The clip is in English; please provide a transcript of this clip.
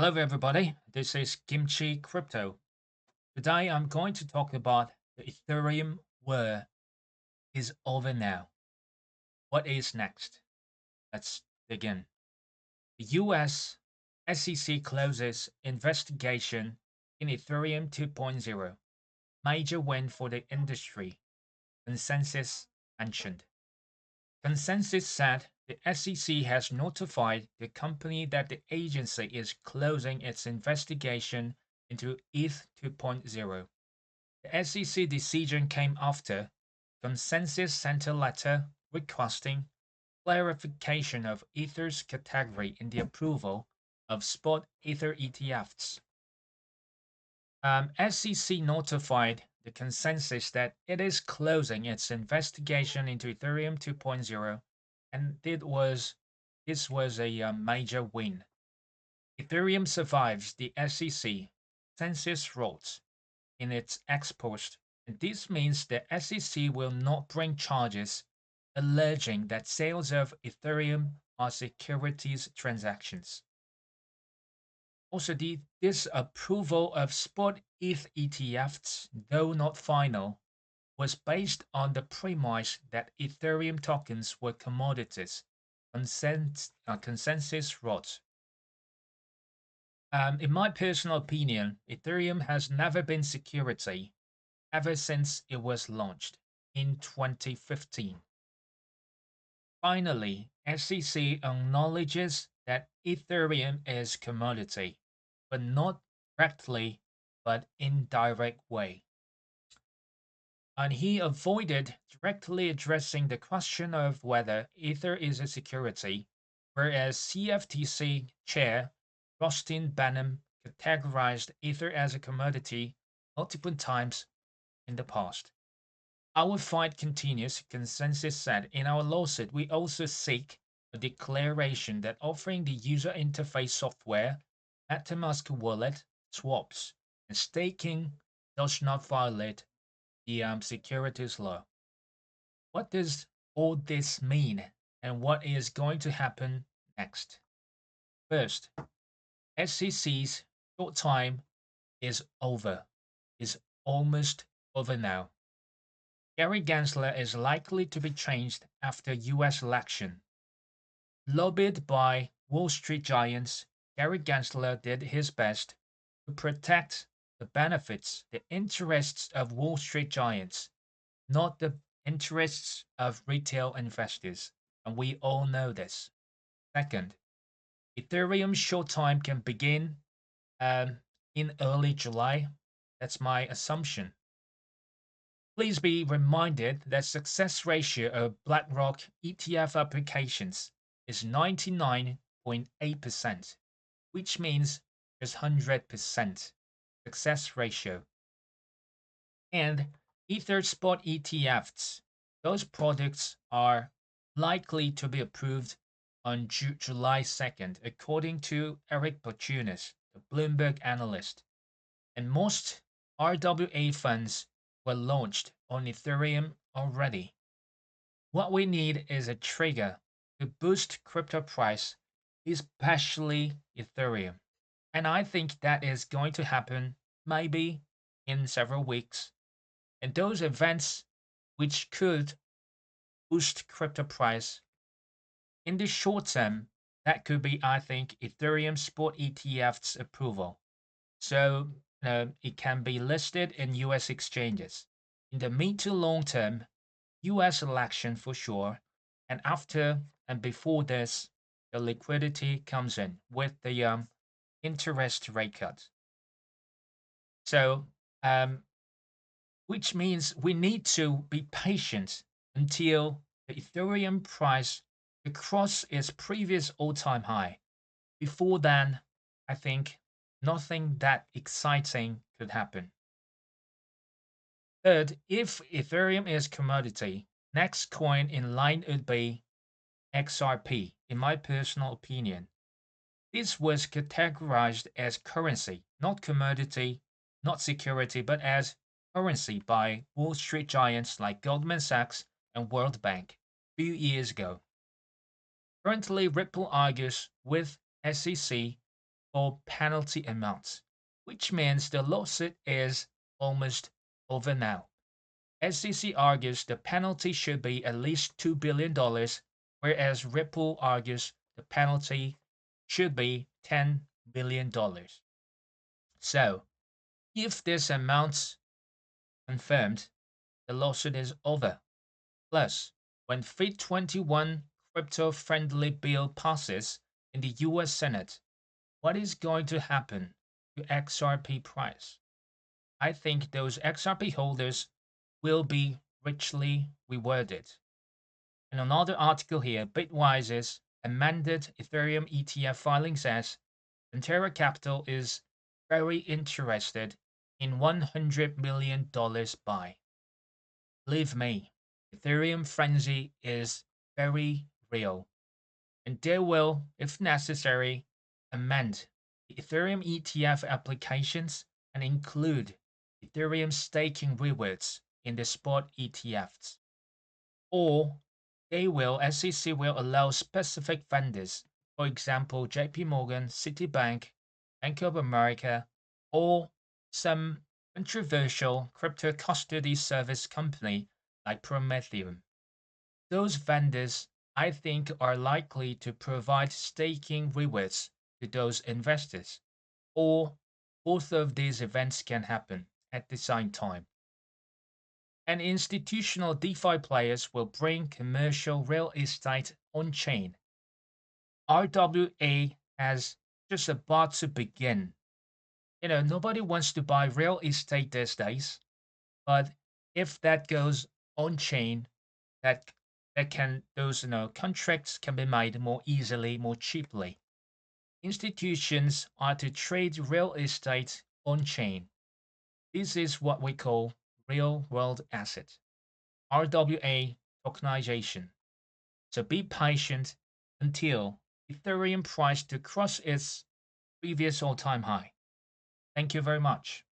Hello, everybody. This is Kimchi Crypto. Today, I'm going to talk about the Ethereum war is over now. What is next? Let's begin. The US SEC closes investigation in Ethereum 2.0. Major win for the industry. Consensus mentioned. Consensus said the SEC has notified the company that the agency is closing its investigation into ETH 2.0. The SEC decision came after Consensus sent a letter requesting clarification of Ether's category in the approval of spot Ether ETFs. SEC notified the Consensus that it is closing its investigation into Ethereum 2.0, and this was a major win. Ethereum survives the SEC, Consensus wrote in its ex post, and this means the SEC will not bring charges alleging that sales of Ethereum are securities transactions. Also, this approval of spot ETH ETFs, though not final, was based on the premise that Ethereum tokens were commodities. Consensus wrote. In my personal opinion, Ethereum has never been security ever since it was launched in 2015. Finally, SEC acknowledges that Ethereum is commodity, but not directly, but indirect way. And he avoided directly addressing the question of whether Ether is a security, whereas CFTC chair Rustin Benham categorized Ether as a commodity multiple times in the past. Our fight continues, Consensus said. In our lawsuit, we also seek a declaration that offering the user interface software, MetaMask wallet, swaps, and staking does not violate the securities law. What does all this mean, and what is going to happen next? First, SEC's short time is over, is almost over now. Gary Gensler is likely to be changed after US election. Lobbied by Wall Street giants, Gary Gensler did his best to protect the benefits, the interests of Wall Street giants, not the interests of retail investors. And we all know this. Second, Ethereum short time can begin in early July. That's my assumption. Please be reminded that success ratio of BlackRock ETF applications is 99.8%, which means there's 100% success ratio. And Ether spot ETFs, those products are likely to be approved on July 2nd, according to Eric Portunis, the Bloomberg analyst. And most RWA funds were launched on Ethereum already. What we need is a trigger to boost crypto price, especially Ethereum. And I think that is going to happen maybe in several weeks. And those events which could boost crypto price in the short term, that could be, I think, Ethereum spot ETF's approval. So it can be listed in US exchanges. In the mid to long term, US election for sure. And after and before this, the liquidity comes in with the interest rate cut. So, which means we need to be patient until the Ethereum price across its previous all-time high. Before then, I think nothing that exciting could happen. Third, if Ethereum is commodity, next coin in line would be XRP, in my personal opinion. This was categorized as currency, not commodity, not security, but as currency by Wall Street giants like Goldman Sachs and World Bank a few years ago. Currently, Ripple argues with SEC for penalty amounts, which means the lawsuit is almost over now. SEC argues the penalty should be at least $2 billion, whereas Ripple argues the penalty should be $10 billion. So, if this amount's confirmed, the lawsuit is over. Plus, when FIT21 crypto-friendly bill passes in the US Senate, what is going to happen to XRP price? I think those XRP holders will be richly rewarded. And another article here, Bitwise's amended Ethereum ETF filing says Pantera Capital is very interested in $100 million buy. Believe me, Ethereum frenzy is very real, and they will, if necessary, amend the Ethereum ETF applications and include Ethereum staking rewards in the spot ETFs. Or SEC will allow specific vendors, for example, JP Morgan, Citibank, Bank of America, or some controversial crypto custody service company like Prometheum. Those vendors, I think, are likely to provide staking rewards to those investors, or both of these events can happen at the same time. And institutional DeFi players will bring commercial real estate on chain. RWA has just about to begin. Nobody wants to buy real estate these days, but if that goes on chain, that that can those contracts can be made more easily, more cheaply. Institutions are to trade real estate on chain. This is what we call real world asset, RWA tokenization. So be patient until Ethereum price to cross its previous all-time high. Thank you very much.